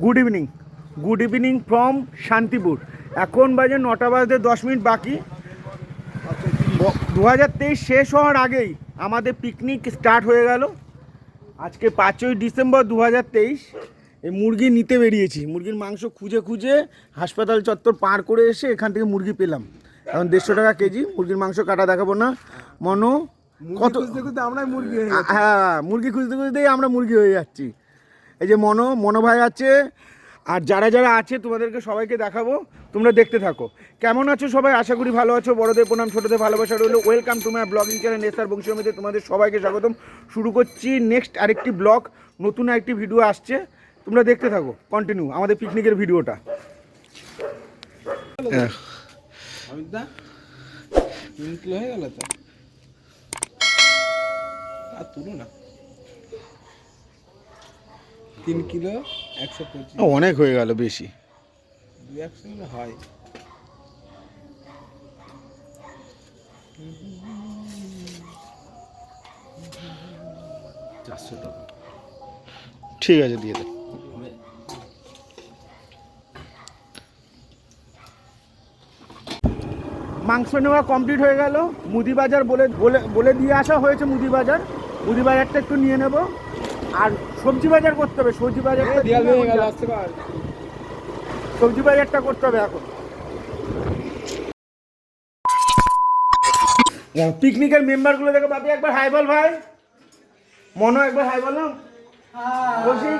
Good evening from Shantipur. এখন বাজে 9টা বাজতে 10 মিনিট বাকি। 2023 শেষ হওয়ার আগেই আমাদের পিকনিক স্টার্ট হয়ে গেল। আজকে 5ই ডিসেম্বর 2023। এই মুরগি নিতে বেরিয়েছি, মুরগির মাংস খুঁজে খুঁজে হাসপাতাল চত্বর পার করে এসে এখান থেকে মুরগি পেলাম। এখন 150 টাকা কেজি। মুরগির মাংস কাটা দেখাবো না, মনো কত আমরা মুরগি, হ্যাঁ মুরগি খুঁজতে খুঁজতেই আমরা মুরগি হয়ে যাচ্ছি। এই যে মনো ভাই আছে, আর যারা যারা আছে তোমাদেরকে সবাইকে দেখাবো, তোমরা দেখতে থাকো। কেমন আছো সবাই? আশা করি ভালো আছো। বড়দের প্রণাম, ছোটদের ভালোবাসা রইলো। Welcome to my blogging channel নেসার বংশীতে তোমাদের সবাইকে স্বাগতম। শুরু করছি নেক্সট আরেকটি ব্লগ, নতুন আরেকটি ভিডিও আসছে, তোমরা দেখতে থাকো কন্টিনিউ আমাদের পিকনিকের ভিডিওটা। হয়ে গেল তো আর তুলো না, 3 কিলো 125, অনেক হয়ে গেল, বেশি 200 হয়। ঠিক আছে, দিয়ে দে। মাংস নেওয়া কমপ্লিট হয়ে গেল। মুদি বাজার বলে দিয়ে আসা হয়েছে। মুদি বাজারটা একটু নিয়ে নেব, আর সবজি বাজার করতে হবে। সবজি বাজারটা করতে হবে এখন। পিকনিকের মেম্বারগুলো দেখো। বাপি একবার হাই বল ভাই, মনো একবার হাই বলো, কৌশিক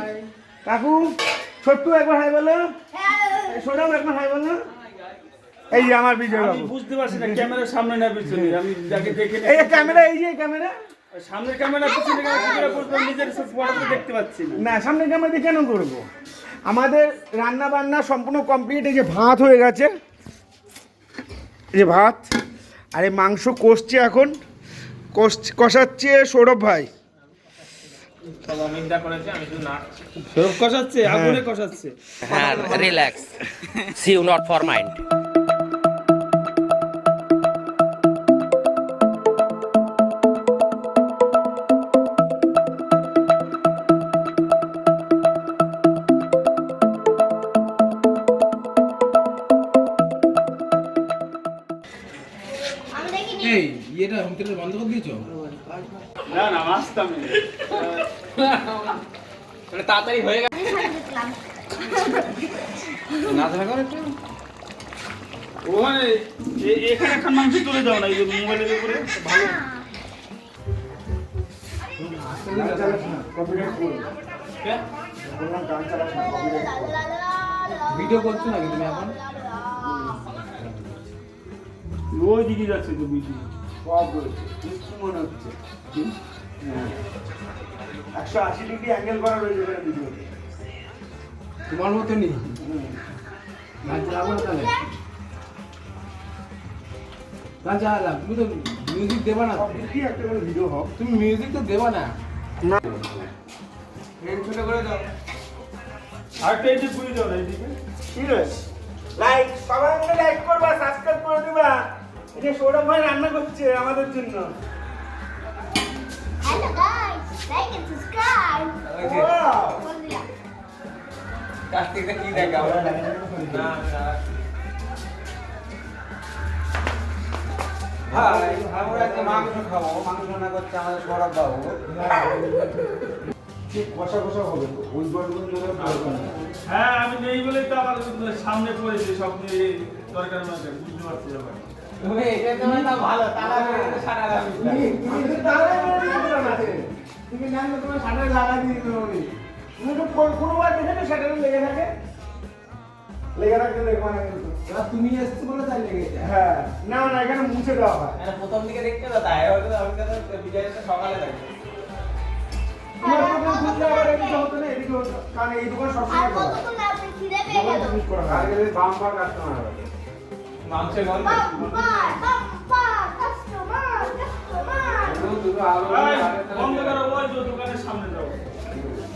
কাকু ছোট্টু একবার হাই বলো, সোনাম একবার হাই বলো। এই যে আমার বিজয় বাবু। বুঝতে পারছি না ক্যামেরার সামনে না পিছনে, আমি যাকে দেখে এই ক্যামেরা, এই যে ক্যামেরা, সামনের ক্যামেরা পিছনে ক্যামেরা করতে নিজের ফটোতে দেখতে পাচ্ছি না। না সামনের ক্যামেরা দিয়ে কেন করবো? আমাদের রান্না বান্না সম্পূর্ণ কমপ্লিট। এই যে ভাত হয়ে গেছে, এই যে ভাত, আর এই মাংস কষছে এখন, কষাচ্ছে সৌরভ ভাই। সৌরভ কষাচ্ছে, আগুনে কষাচ্ছে। হ্যাঁ, relax, see you not for mind. এই এটা হোম থিয়েটার বন্ধ করে দিয়েছো? না না, মাস্তাম মানে তাড়াতাড়ি হয়ে গেল। না ধরা করে একটু ওখানে এখানে এখন মাংস তুলে দাও না, এই যে মোবাইলের উপরে ভালো। ভিডিও করছো নাকি তুমি এখন? ওই দিকে যাচ্ছে তো বিজি সব রয়েছে, কি মনে হচ্ছে? 180 ডিগ্রি অ্যাঙ্গেল করা রয়েছে এখানে ভিডিওতে। তোমার মতো নেই, গান চালাবো না তাহলে? গান চালালাম, তুমি তো মিউজিক দেবা না। কি একটা করে ভিডিও হোক, তুমি মিউজিক তো দেবা না। না ছোট করে দাও, আর একটা এদিকে ঘুরে দাও না, এদিকে। ঠিক আছে, লাইক সবাই মিলে লাইক করবা, সাবস্ক্রাইব করে দিবা। এই যে সৌরভ ভাই রান্না করছে আমাদের জন্য। Hello guys, like and subscribe. Wow! কার্তিকটা কি দেখাও না না। ভাই আমরা একটা মাংস খাবো, মাংস রান্না করছে আমাদের সৌরভ বাবু। ঠিক কষা হবে তো, ওই গরগুলো ধরে দরকার নেই। হ্যাঁ আমি নেই বলেই তো আমার সামনে পড়েছে সব নিয়ে তরকারি মাছ, বুঝতে পারছি ব্যাপার। তুমি এটা তোমার না ভালো, তালা মেরে সারা রাখি। তুমি তাহলে তুমি জানো তোমার শাটার লাগা দিয়ে দিতে হবে। তুমি তো কোনোবার দেখেছো শাটারে লেগে থাকে? লেগে রাখতে দেখবা না কিন্তু। তুমি এসছো বলে তাই লেগেছে। হ্যাঁ, না না এখানে মুছে দেওয়া হয়। এটা প্রথম দিকে দেখতে তো তাই হয়তো আমি তো বিজয়টা সকালে দেখি। তোমার প্রথম খুঁজলে আবার এদিকে হতো না, এদিকে হতো, কারণ এই দোকান সবসময় খোলা। খিদে পেয়ে গেল। জিনিস করা হয়। আগে বাম পা কাস্টমার হবে। মাংসের গন্ধ দুটো আলু বন্ধ করো, ওই যে দোকানের সামনে যাও,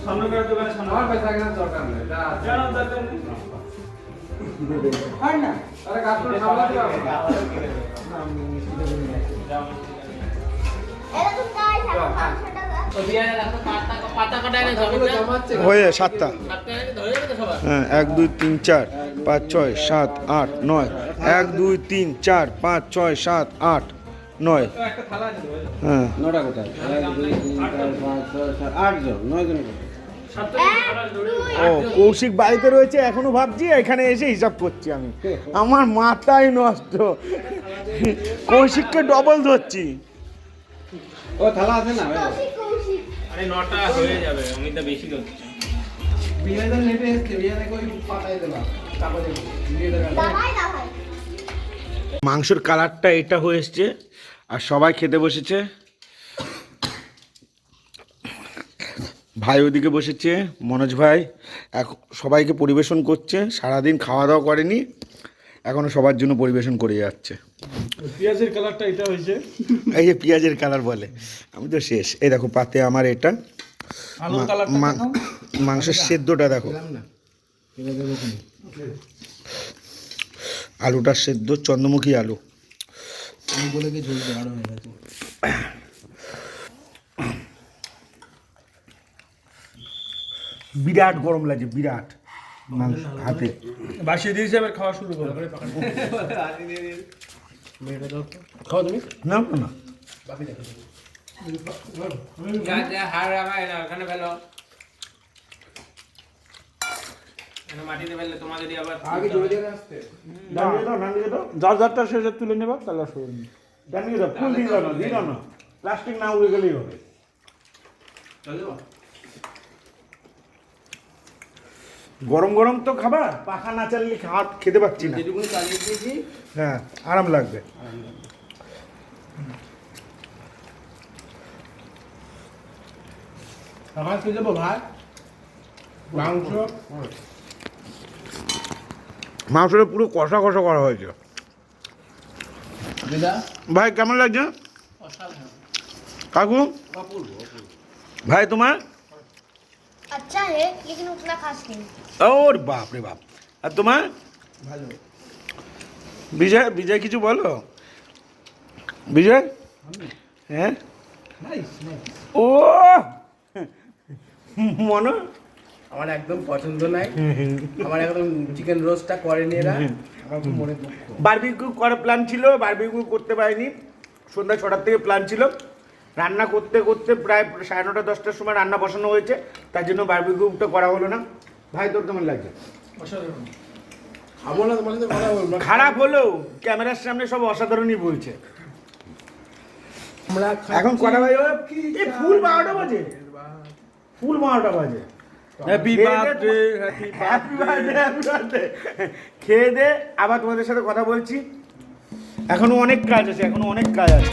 সামনে করে দোকানের সামনে। আমার পয়সা কেনার দরকার নেই। কেন দরকার নেই? হয় না, তাহলে কাস্টমার সামলাতে পারবে না। এরকম গাইস, এখন মাংসটা তো বিয়ারে দেখো কাটটা হয়ে যায় 7টা। হ্যাঁ 1 2 3 4 5 6 7 8 9 1 2 3 4 5 6 7 8 9। হ্যাঁ 9টা কোথায়? 1 2 3 4 5 6 7 8 জন, 9 জন কোথায়? ও কৌশিক বাড়িতে রয়েছে এখনো ভাবছি, এখানে এসে হিসাব করছি আমি, আমার মাথায় নষ্ট। কৌশিককে ডবল ধরছি। ও থালা আছে না? কৌশিক, কৌশিক। আরে 9টা হয়ে যাবে, অমিতা বেশি করছে। বিয়েদের লেটে এসছে, বিয়েদের কই পাতাই দিলাম কাগজে বিয়েদের দাবাই, দাবাই। মাংসের কালারটা এটা হয়ে এসছে আর সবাই খেতে বসেছে। ভাই ওদিকে বসেছে, মনোজ ভাই এখন সবাইকে পরিবেশন করছে, সারাদিন খাওয়া দাওয়া করেনি, এখনো সবার জন্য পরিবেশন করে যাচ্ছে। পেঁয়াজের কালারটা এটা হয়েছে, এই যে পেঁয়াজের কালার বলে, আমি তো শেষ। এই দেখো পাতে আমার এটা আলুর কালারটা মাংসের সেদ্ধটা দেখো, আলুটা সেদ্ধ চন্দ্রমুখী আলু। বিরাট গরম লাগছে, বিরাট মাংস হাতে। বাসি দিয়েছে, এবার খাওয়া শুরু করো। খাও তুমি? না না না হাড় রাখা এলা ওখানে ফেলো। মাটিতে ফেললে তোমাদেরই আবার আগে জোরে জোরে আসতে। ডানিয়ে দাও, ডানিয়ে দাও, যার যারটা শেষে তুলে নেবা, তাহলে শুরু। ডানিয়ে দাও, ফুল দিল না, দিল না, প্লাস্টিক না উড়ে গেলেই হবে। গরম গরম তো খাবার, পাখা না চালিয়ে খেতে পাচ্ছি না। যেটুকুনি চালিয়ে দিয়েছি হ্যাঁ আরাম লাগবে। আমার কি দেবো ভাই? মাংস মাংসটা পুরো কষা কষা করা হয়েছে। দিদা ভাই কেমন লাগছে কাকু? ভাই তোমার? अच्छा है लेकिन उतना खास नहीं। ওর বাপ রে বাপ। আর তোমার? ভালো। বিজয়, বিজয় কিছু বলো। বিজয় হ্যাঁ নাইস নাইস। ও মনো আমার একদম পছন্দ নাই। আমার একদম চিকেন রোস্টটা করেনি এরা। আমার খুব মনে দুঃখ। বারবিকিউ করার প্ল্যান ছিল, বারবিকিউ করতে পারিনি। সন্ধ্যা 6টার থেকে প্ল্যান ছিল, রান্না করতে করতে প্রায় 9:30 10টার সময় রান্না বসানো হয়েছে, তার জন্য বারবিকিউটা করা হলো না। ভাই তোর কেমন লাগছে? খাবো না তোমার সাথে কথা বলবো। খারাপ হলেও ক্যামেরার সামনে সব অসাধারণই বলছে। আমরা এখন কটা বাজে? এই ফুল 12টা বাজে, ফুল 12টা বাজে। Happy birthday, happy birthday, happy birthday. খেয়ে দে আবার তোমাদের সাথে কথা বলছি। এখনো অনেক কাজ আছে, এখনো অনেক কাজ আছে।